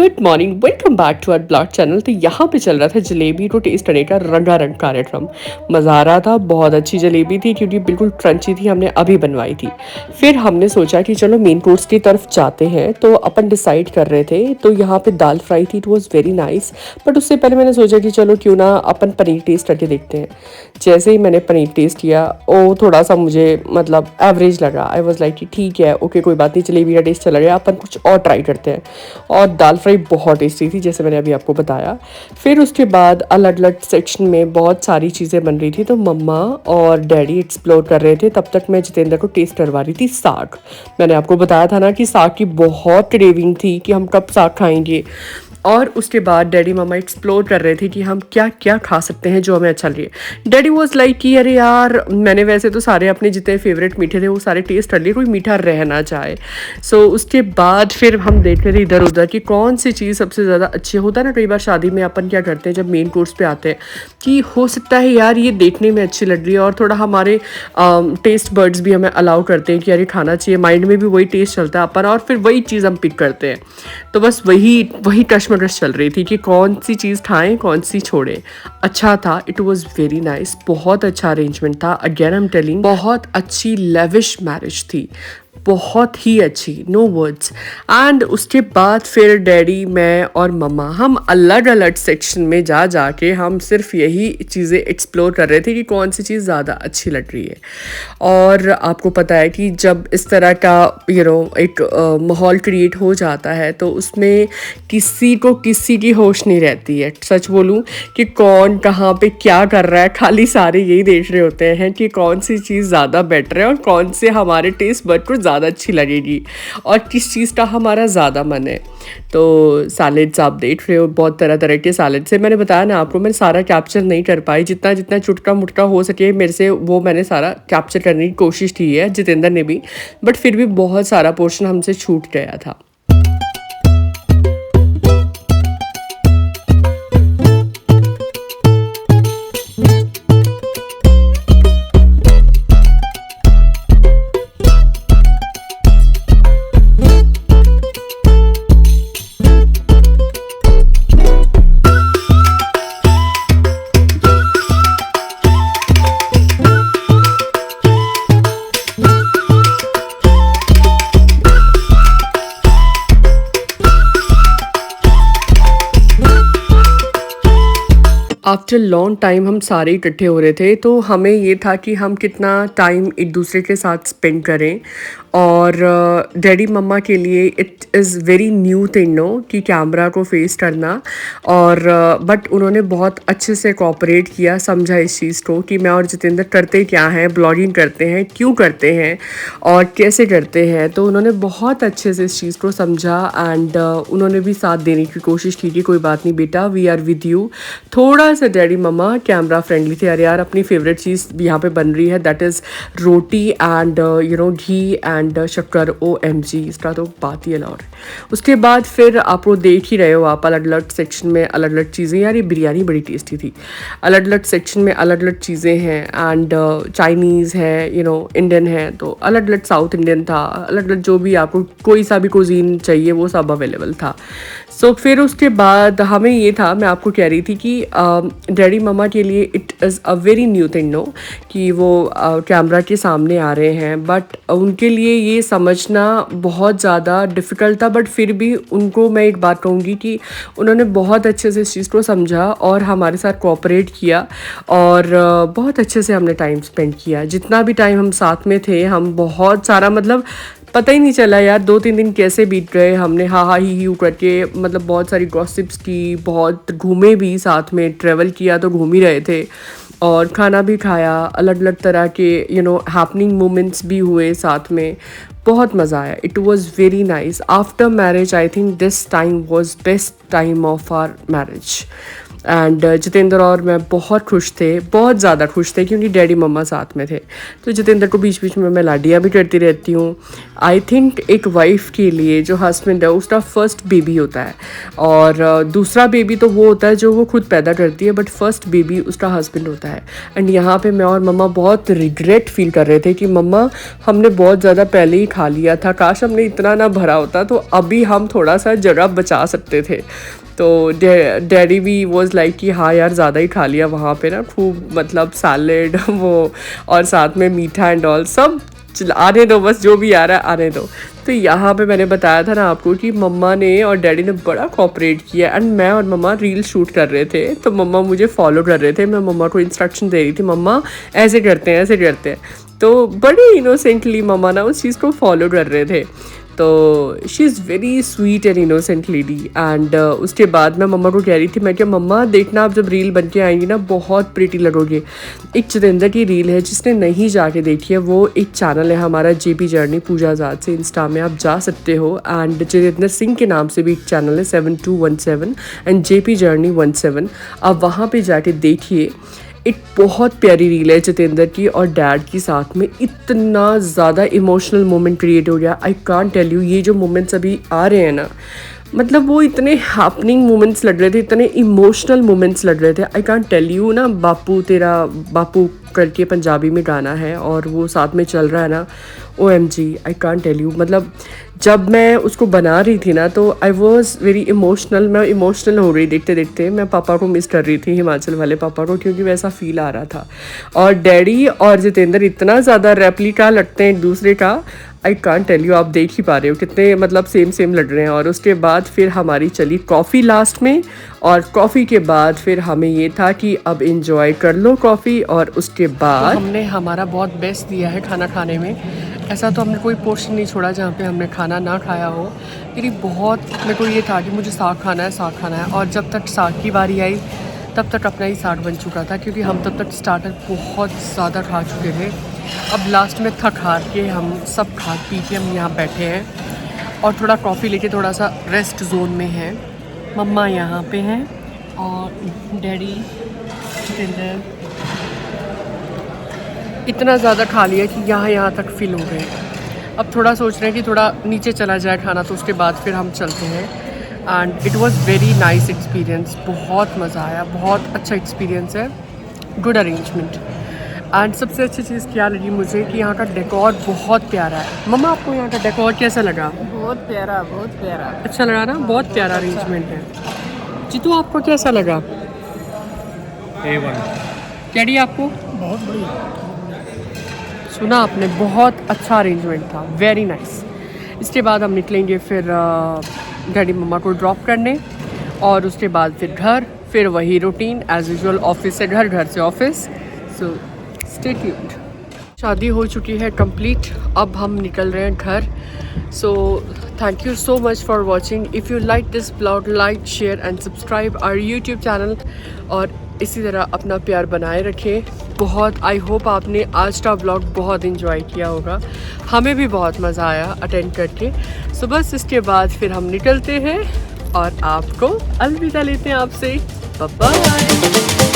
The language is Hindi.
Good morning, welcome back to our blog channel. तो यहाँ पे चल रहा था जलेबी को टेस्ट करने का रंगारंग कार्यक्रम। मज़ा आ रहा था, बहुत अच्छी जलेबी थी क्योंकि बिल्कुल क्रंची थी, हमने अभी बनवाई थी। फिर हमने सोचा कि चलो मेन कोर्स की तरफ जाते हैं, तो अपन डिसाइड कर रहे थे। तो यहाँ पे दाल फ्राई थी, it was very nice. But उससे पहले मैंने सोचा कि चलो क्यों ना अपन पनीर टेस्ट करके देखते हैं। जैसे ही मैंने पनीर टेस्ट किया, वो थोड़ा सा मुझे मतलब एवरेज लगा। आई वॉज लाइक कि ठीक है, ओके कोई बात नहीं, जलेबी का टेस्ट चला गया, अपन कुछ और ट्राई करते हैं। और दाल फ्राई बहुत टेस्टी थी, जैसे मैंने अभी आपको बताया। फिर उसके बाद अलग अलग सेक्शन में बहुत सारी चीज़ें बन रही थी, तो मम्मा और डैडी एक्सप्लोर कर रहे थे। तब तक मैं जितेंद्र को टेस्ट करवा रही थी साग। मैंने आपको बताया था ना कि साग की बहुत क्रेविंग थी कि हम कब साग खाएंगे। और उसके बाद डैडी मम्मा एक्सप्लोर कर रहे थे कि हम क्या क्या खा सकते हैं जो हमें अच्छा लगे। डैडी वॉज लाइक कि अरे यार, मैंने वैसे तो सारे अपने जितने फेवरेट मीठे थे वो सारे टेस्ट कर लिए, कोई मीठा रह ना जाए। सो उसके बाद फिर हम देख रहे थे इधर उधर कि कौन सी चीज़ सबसे ज़्यादा अच्छी होता है ना। कई बार शादी में अपन क्या करते हैं जब मेन कोर्स पे आते हैं कि हो सकता है यार ये देखने में अच्छी लग रही है, और थोड़ा हमारे टेस्ट बर्ड्स भी हमें अलाउ करते हैं कि यार ये खाना चाहिए, माइंड में भी वही टेस्ट चलता है अपन, और फिर वही चीज़ हम पिक करते हैं। तो बस वही कशमकश चल रही थी कि कौन सी चीज़ खाएं कौन सी छोड़ें। अच्छा था, इट वॉज़ वेरी नाइस, बहुत अच्छा अरेंजमेंट था। अगेन आई एम टेलिंग, बहुत अच्छी लेविश मैरिज थी, बहुत ही अच्छी, नो वर्ड्स। एंड उसके बाद फिर डैडी, मैं और मम्मा हम अलग अलग सेक्शन में जा के हम सिर्फ यही चीज़ें एक्सप्लोर कर रहे थे कि कौन सी चीज़ ज़्यादा अच्छी लग रही है। और आपको पता है कि जब इस तरह का एक माहौल क्रिएट हो जाता है तो उसमें किसी को किसी की होश नहीं रहती है। सच बोलूं कि कौन कहाँ पे क्या कर रहा है, खाली सारे यही देख रहे होते हैं कि कौन सी चीज़ ज़्यादा बेटर है और कौन से हमारे टेस्ट बड को ज़्यादा अच्छी लगेगी और किस चीज़ का हमारा ज़्यादा मन है। तो सैलेड्स आप देख रहे हो, बहुत तरह तरह के सैलेड से, मैंने बताया ना आपको, मैं सारा कैप्चर नहीं कर पाई। जितना जितना चुटका मुटका हो सके मेरे से वो मैंने सारा कैप्चर करने की कोशिश की है, जितेंद्र ने भी। बट फिर भी बहुत सारा पोर्शन हमसे छूट गया था। आफ्टर लॉन्ग टाइम हम सारे इकट्ठे हो रहे थे, तो हमें ये था कि हम कितना टाइम एक दूसरे के साथ स्पेंड करें। और डैडी मम्मा के लिए it is very new thing no कि कैमरा को फेस करना। और बट उन्होंने बहुत अच्छे से कोऑपरेट किया, समझा इस चीज़ को कि मैं और जितेंद्र करते क्या हैं, ब्लॉगिंग करते हैं, क्यों करते हैं और कैसे करते हैं। तो उन्होंने बहुत अच्छे से इस चीज़ को समझा। एंड उन्होंने भी साथ देने की कोशिश की कि कोई बात नहीं बेटा, वी आर विद यू। थोड़ा सा डैडी मम्मा कैमरा फ्रेंडली थे। अरे यार, अपनी फेवरेट चीज़ यहाँ पे बन रही है, that is roti and ghee and शक्कर। OMG, इसका तो बात ही अलग है। उसके बाद फिर आप वो देख ही रहे हो, आप अलग अलग सेक्शन में अलग अलग चीज़ें। यार ये बिरयानी बड़ी टेस्टी थी। अलग अलग सेक्शन में अलग अलग चीज़ें हैं, एंड चाइनीज़ है, इंडियन है, तो अलग अलग, साउथ इंडियन था, अलग अलग जो भी आपको कोई सा भी कुजीन चाहिए वो सब अवेलेबल था। सो फिर उसके बाद हमें ये था, मैं आपको कह रही थी कि डैडी मम्मा के लिए it is a very new thing no कि वो कैमरा के सामने आ रहे हैं। बट उनके लिए ये समझना बहुत ज़्यादा डिफ़िकल्ट था। बट फिर भी उनको मैं एक बात कहूँगी कि उन्होंने बहुत अच्छे से इस चीज़ को समझा और हमारे साथ कोऑपरेट किया। और बहुत अच्छे से हमने टाइम स्पेंड किया। जितना भी टाइम हम साथ में थे, हम बहुत सारा, मतलब पता ही नहीं चला यार 2-3 दिन कैसे बीत गए। हमने हा ही करके, मतलब बहुत सारी गॉसिप्स की, बहुत घूमे भी, साथ में ट्रैवल किया तो घूम ही रहे थे, और खाना भी खाया, अलग अलग तरह के हैपनिंग मोमेंट्स भी हुए साथ में। बहुत मज़ा आया, it was very nice. After marriage I think this time was best time of our marriage. And Jitendra और मैं बहुत खुश थे, बहुत ज़्यादा खुश थे क्योंकि डैडी मम्मा साथ में थे। तो जितेंद्र को बीच बीच में मैं लाडियाँ भी करती रहती हूँ। आई थिंक एक वाइफ के लिए जो हस्बैंड है उसका फर्स्ट बेबी होता है, और दूसरा बेबी तो वो होता है जो वो खुद पैदा करती है, बट फर्स्ट बेबी उसका हस्बैंड होता है। एंड यहाँ पे मैं और मम्मा बहुत रिग्रेट फील कर रहे थे कि मम्मा हमने बहुत ज़्यादा पहले ही खा लिया था, काश हमने इतना ना भरा होता तो अभी हम थोड़ा सा जगह बचा सकते थे। तो डैडी भी वॉज लाइक कि हाँ यार ज़्यादा ही खा लिया वहाँ पे ना, खूब मतलब सैलेड वो, और साथ में मीठा एंड ऑल सब, आने दो बस, जो भी आ रहा है आने दो। तो यहाँ पे मैंने बताया था ना आपको कि मम्मा ने और डैडी ने बड़ा कोऑपरेट किया। एंड मैं और मम्मा रील शूट कर रहे थे तो मम्मा मुझे फॉलो कर रहे थे, मैं मम्मा को इंस्ट्रक्शन दे रही थी, मम्मा ऐसे करते हैं ऐसे करते हैं। तो बड़ी इनोसेंटली मम्मा ना उस चीज़ को फॉलो कर रहे थे। तो she is very sweet and innocent lady. And उसके बाद मैं मम्मा को कह रही थी, मैं क्या मम्मा देखना आप जब रील बन के आएंगी ना बहुत प्रिटी लगोगे। एक जितेंद्र की रील है, जिसने नहीं जाके देखी है वो एक चैनल है हमारा जेपी जर्नी पूजा आज़ाद से, इंस्टा में आप जा सकते हो। एंड जितेंद्र सिंह के नाम से भी एक चैनल है 7217 एंड जेपी जर्नी 17, आप वहाँ पे जाके देखिए। एक बहुत प्यारी रील है जितेंद्र की और डैड की साथ में, इतना ज़्यादा इमोशनल मोमेंट क्रिएट हो गया, आई कांट टेल यू। ये जो मोमेंट्स अभी आ रहे हैं ना, मतलब वो इतने हैपनिंग मोमेंट्स लग रहे थे, इतने इमोशनल मोमेंट्स लग रहे थे, आई कांट टेल यू ना। बापू तेरा बापू करके पंजाबी में गाना है और वो साथ में चल रहा है ना, OMG I can't tell you. मतलब जब मैं उसको बना रही थी ना तो आई वॉज वेरी इमोशनल, मैं इमोशनल हो रही देखते देखते। मैं पापा को मिस कर रही थी, हिमाचल वाले पापा को, क्योंकि वैसा फील आ रहा था। और डैडी और जितेंद्र इतना ज़्यादा रेप्लिका लगते हैं एक दूसरे का, आई कांट टेल यू। आप देख ही पा रहे हो कितने मतलब सेम सेम लग रहे हैं। और उसके बाद फिर हमारी चली कॉफ़ी लास्ट में, और कॉफ़ी के बाद फिर हमें ये था कि अब इंजॉय कर लो कॉफ़ी। और उसके बाद तो हमने हमारा बहुत बेस्ट दिया है खाना खाने में। ऐसा तो हमने कोई पोर्शन नहीं छोड़ा जहाँ पे हमने खाना ना खाया हो। मेरी बहुत, मेरे को ये था कि मुझे साग खाना है, साग खाना है। और जब तक साग की बारी आई तब तक अपना ही साग बन चुका था, क्योंकि हम तब तक स्टार्टर बहुत ज़्यादा खा चुके थे। अब लास्ट में थक हार के हम सब खा पी के हम यहाँ बैठे हैं और थोड़ा कॉफ़ी लेके थोड़ा सा रेस्ट जोन में है। मम्मा यहाँ पे हैं और डैडी जितेंद्र इतना ज़्यादा खा लिया कि यहाँ तक फिल हो गए। अब थोड़ा सोच रहे हैं कि थोड़ा नीचे चला जाए खाना, तो उसके बाद फिर हम चलते हैं। And it was very nice experience, बहुत मज़ा आया, बहुत अच्छा एक्सपीरियंस है, गुड अरेंजमेंट। एंड सबसे अच्छी चीज़ क्या लगी मुझे कि यहाँ का डेकोर बहुत प्यारा है। मम्मा आपको यहाँ का डेकोर कैसा लगा? बहुत प्यारा, बहुत प्यारा। अच्छा लगा ना, बहुत प्यारा अरेंजमेंट है। जीतू आपको कैसा लगा? A1। डैडी आपको? बहुत बढ़िया। सुना आपने, बहुत अच्छा अरेंजमेंट था, वेरी नाइस। इसके बाद हम निकलेंगे फिर डैडी मम्मा को ड्रॉप करने, और उसके बाद फिर घर, फिर वही रूटीन एज यूजुअल, ऑफिस से घर, घर से ऑफिस। So stay tuned. शादी हो चुकी है कंप्लीट, अब हम निकल रहे हैं घर। So thank you so much for watching. If you like this blog, like share and subscribe our YouTube channel, और इसी तरह अपना प्यार बनाए रखें। बहुत आई होप आपने आज का ब्लॉग बहुत इन्जॉय किया होगा, हमें भी बहुत मज़ा आया अटेंड करके। सो बस इसके बाद फिर हम निकलते हैं और आपको अलविदा लेते हैं आपसे। Bye bye.